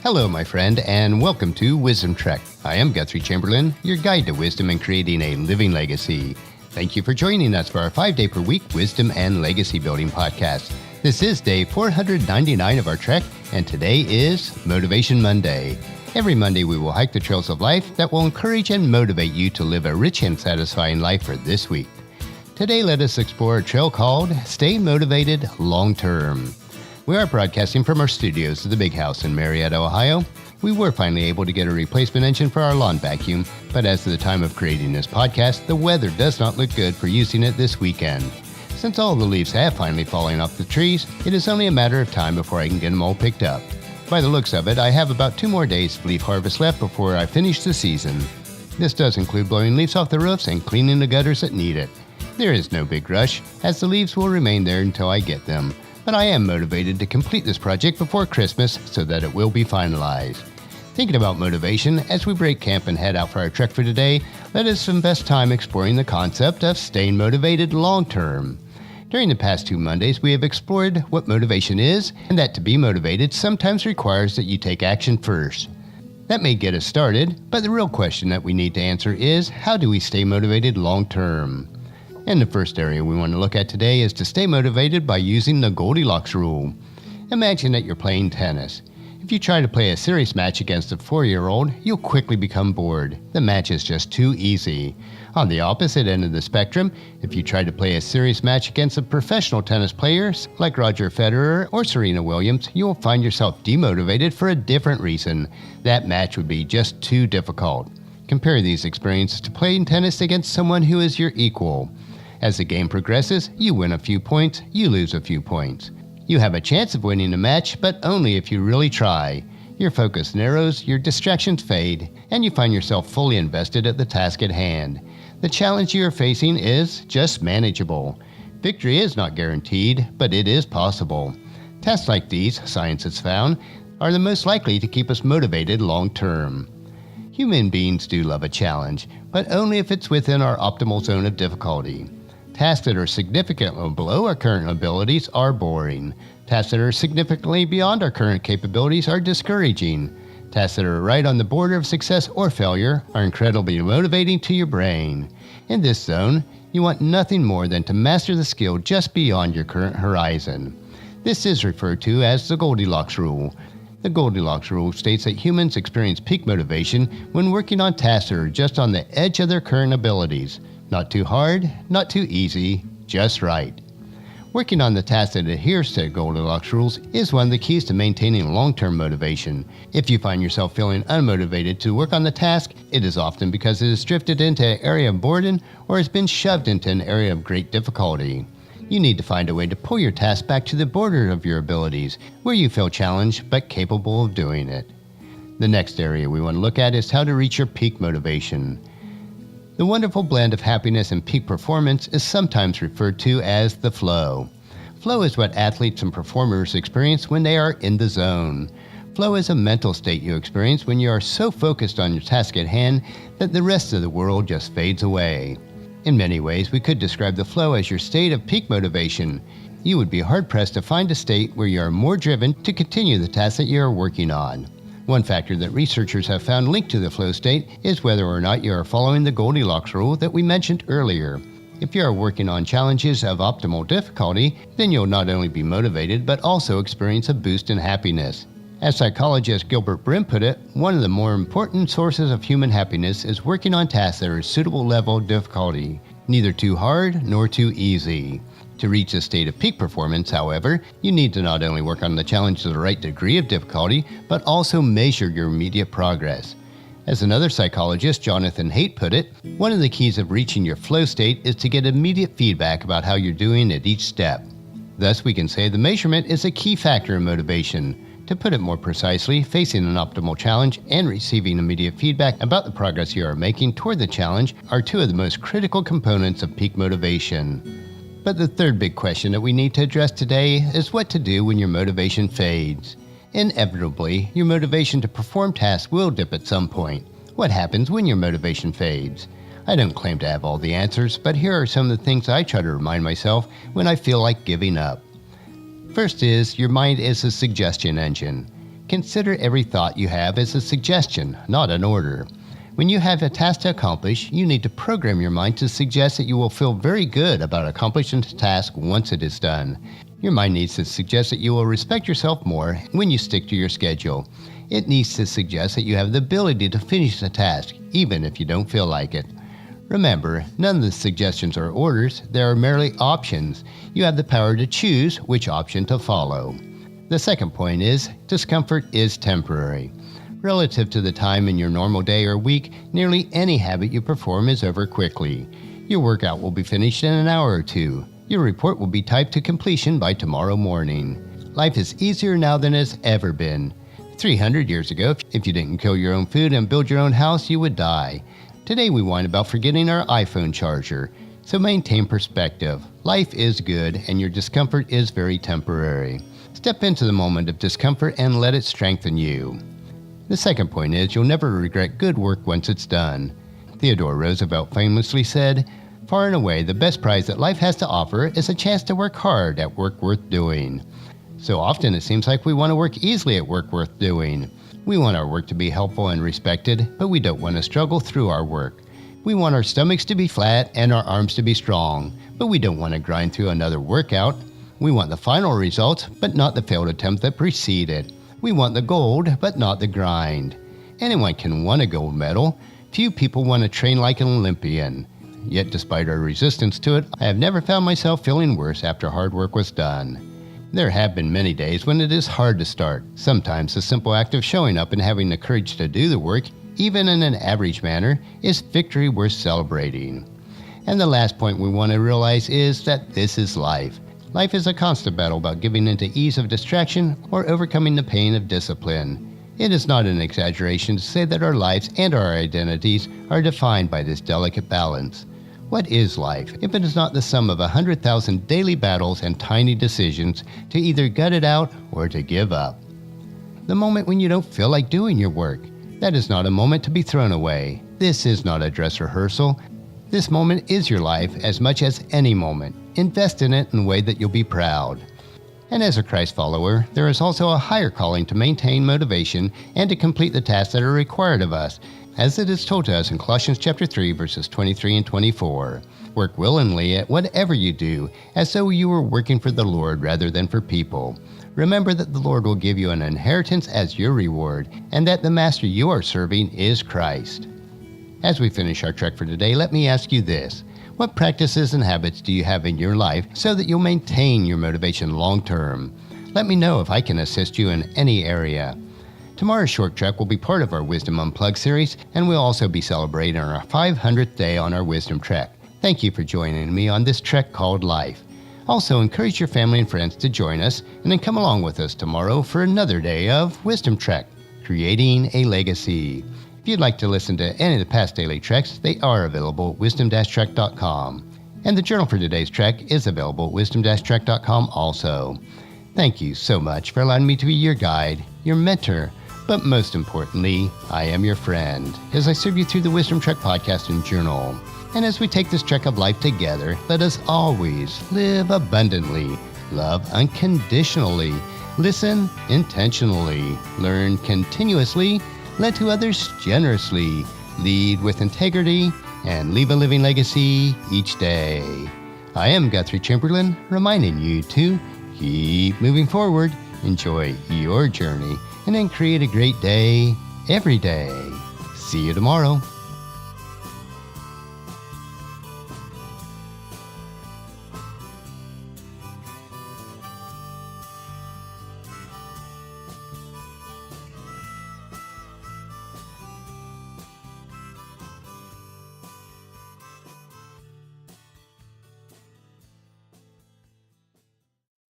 Hello, my friend, and welcome to Wisdom Trek. I am Guthrie Chamberlain, your guide to wisdom and creating a living legacy. Thank you for joining us for our 5-day-per-week Wisdom and Legacy Building podcast. This is day 499 of our trek, and today is Motivation Monday. Every Monday, we will hike the trails of life that will encourage and motivate you to live a rich and satisfying life for this week. Today, let us explore a trail called Stay Motivated Long Term. We are broadcasting from our studios at the Big House in Marietta, Ohio. We were finally able to get a replacement engine for our lawn vacuum, but as of the time of creating this podcast, the weather does not look good for using it this weekend. Since all the leaves have finally fallen off the trees, it is only a matter of time before I can get them all picked up. By the looks of it, I have about 2 more days of leaf harvest left before I finish the season. This does include blowing leaves off the roofs and cleaning the gutters that need it. There is no big rush, as the leaves will remain there until I get them. But I am motivated to complete this project before Christmas so that it will be finalized. Thinking about motivation, as we break camp and head out for our trek for today, let us invest time exploring the concept of staying motivated long term. During the past 2 Mondays, we have explored what motivation is, and that to be motivated sometimes requires that you take action first. That may get us started, but the real question that we need to answer is, how do we stay motivated long term? And the first area we want to look at today is to stay motivated by using the Goldilocks rule. Imagine that you're playing tennis. If you try to play a serious match against a 4-year-old, you'll quickly become bored. The match is just too easy. On the opposite end of the spectrum, if you try to play a serious match against a professional tennis player like Roger Federer or Serena Williams, you'll find yourself demotivated for a different reason. That match would be just too difficult. Compare these experiences to playing tennis against someone who is your equal. As the game progresses, you win a few points, you lose a few points. You have a chance of winning a match, but only if you really try. Your focus narrows, your distractions fade, and you find yourself fully invested at the task at hand. The challenge you are facing is just manageable. Victory is not guaranteed, but it is possible. Tasks like these, science has found, are the most likely to keep us motivated long term. Human beings do love a challenge, but only if it's within our optimal zone of difficulty. Tasks that are significantly below our current abilities are boring. Tasks that are significantly beyond our current capabilities are discouraging. Tasks that are right on the border of success or failure are incredibly motivating to your brain. In this zone, you want nothing more than to master the skill just beyond your current horizon. This is referred to as the Goldilocks rule. The Goldilocks rule states that humans experience peak motivation when working on tasks that are just on the edge of their current abilities. Not too hard, not too easy, just right. Working on the task that adheres to Goldilocks rules is one of the keys to maintaining long-term motivation. If you find yourself feeling unmotivated to work on the task, it is often because it has drifted into an area of boredom or has been shoved into an area of great difficulty. You need to find a way to pull your task back to the border of your abilities, where you feel challenged but capable of doing it. The next area we want to look at is how to reach your peak motivation. The wonderful blend of happiness and peak performance is sometimes referred to as the flow. Flow is what athletes and performers experience when they are in the zone. Flow is a mental state you experience when you are so focused on your task at hand that the rest of the world just fades away. In many ways, we could describe the flow as your state of peak motivation. You would be hard-pressed to find a state where you are more driven to continue the task that you are working on. One factor that researchers have found linked to the flow state is whether or not you are following the Goldilocks rule that we mentioned earlier. If you are working on challenges of optimal difficulty, then you'll not only be motivated but also experience a boost in happiness. As psychologist Gilbert Brim put it, one of the more important sources of human happiness is working on tasks that are a suitable level of difficulty, neither too hard nor too easy. To reach a state of peak performance, however, you need to not only work on the challenge to the right degree of difficulty, but also measure your immediate progress. As another psychologist, Jonathan Haidt, put it, one of the keys of reaching your flow state is to get immediate feedback about how you're doing at each step. Thus, we can say the measurement is a key factor in motivation. To put it more precisely, facing an optimal challenge and receiving immediate feedback about the progress you are making toward the challenge are 2 of the most critical components of peak motivation. But the third big question that we need to address today is what to do when your motivation fades. Inevitably, your motivation to perform tasks will dip at some point. What happens when your motivation fades? I don't claim to have all the answers, but here are some of the things I try to remind myself when I feel like giving up. First is, your mind is a suggestion engine. consider every thought you have as a suggestion, not an order. When you have a task to accomplish, you need to program your mind to suggest that you will feel very good about accomplishing the task once it is done. Your mind needs to suggest that you will respect yourself more when you stick to your schedule. It needs to suggest that you have the ability to finish the task, even if you don't feel like it. Remember, none of the suggestions are orders, they are merely options. You have the power to choose which option to follow. The second point is, discomfort is temporary. Relative to the time in your normal day or week, nearly any habit you perform is over quickly. Your workout will be finished in an hour or two. Your report will be typed to completion by tomorrow morning. Life is easier now than it's ever been. 300 years ago, if you didn't kill your own food and build your own house, you would die. Today we whine about forgetting our iPhone charger. So maintain perspective. Life is good and your discomfort is very temporary. Step into the moment of discomfort and let it strengthen you. The second point is you'll never regret good work once it's done. Theodore Roosevelt famously said, "Far and away the best prize that life has to offer is a chance to work hard at work worth doing." So often it seems like we want to work easily at work worth doing. We want our work to be helpful and respected, but we don't want to struggle through our work. We want our stomachs to be flat and our arms to be strong, but we don't want to grind through another workout. We want the final result, but not the failed attempt that preceded. We want the gold, but not the grind. Anyone can win a gold medal. Few people want to train like an Olympian. Yet despite our resistance to it, I have never found myself feeling worse after hard work was done. There have been many days when it is hard to start. Sometimes the simple act of showing up and having the courage to do the work, even in an average manner, is victory worth celebrating. And the last point we want to realize is that this is life. Life is a constant battle about giving into ease of distraction or overcoming the pain of discipline. It is not an exaggeration to say that our lives and our identities are defined by this delicate balance. What is life if it is not the sum of 100,000 daily battles and tiny decisions to either gut it out or to give up? The moment when you don't feel like doing your work, that is not a moment to be thrown away. This is not a dress rehearsal. This moment is your life as much as any moment. Invest in it in a way that you'll be proud. And as a Christ follower, there is also a higher calling to maintain motivation and to complete the tasks that are required of us, as it is told to us in Colossians chapter 3, verses 23 and 24. Work willingly at whatever you do, as though you were working for the Lord rather than for people. Remember that the Lord will give you an inheritance as your reward, and that the master you are serving is Christ. As we finish our trek for today, let me ask you this. What practices and habits do you have in your life so that you'll maintain your motivation long term? Let me know if I can assist you in any area. Tomorrow's short trek will be part of our Wisdom Unplugged series, and we'll also be celebrating our 500th day on our Wisdom Trek. Thank you for joining me on this trek called life. Also, encourage your family and friends to join us, and then come along with us tomorrow for another day of Wisdom Trek, Creating a Legacy. If you'd like to listen to any of the past daily treks, they are available at wisdom-trek.com. And the journal for today's trek is available at wisdom-trek.com also. Thank you so much for allowing me to be your guide, your mentor, but most importantly, I am your friend as I serve you through the Wisdom Trek podcast and journal. And as we take this trek of life together, let us always live abundantly, love unconditionally, listen intentionally, learn continuously, lend to others generously, lead with integrity, and leave a living legacy each day. I am Guthrie Chamberlain, reminding you to keep moving forward, enjoy your journey, and then create a great day every day. See you tomorrow.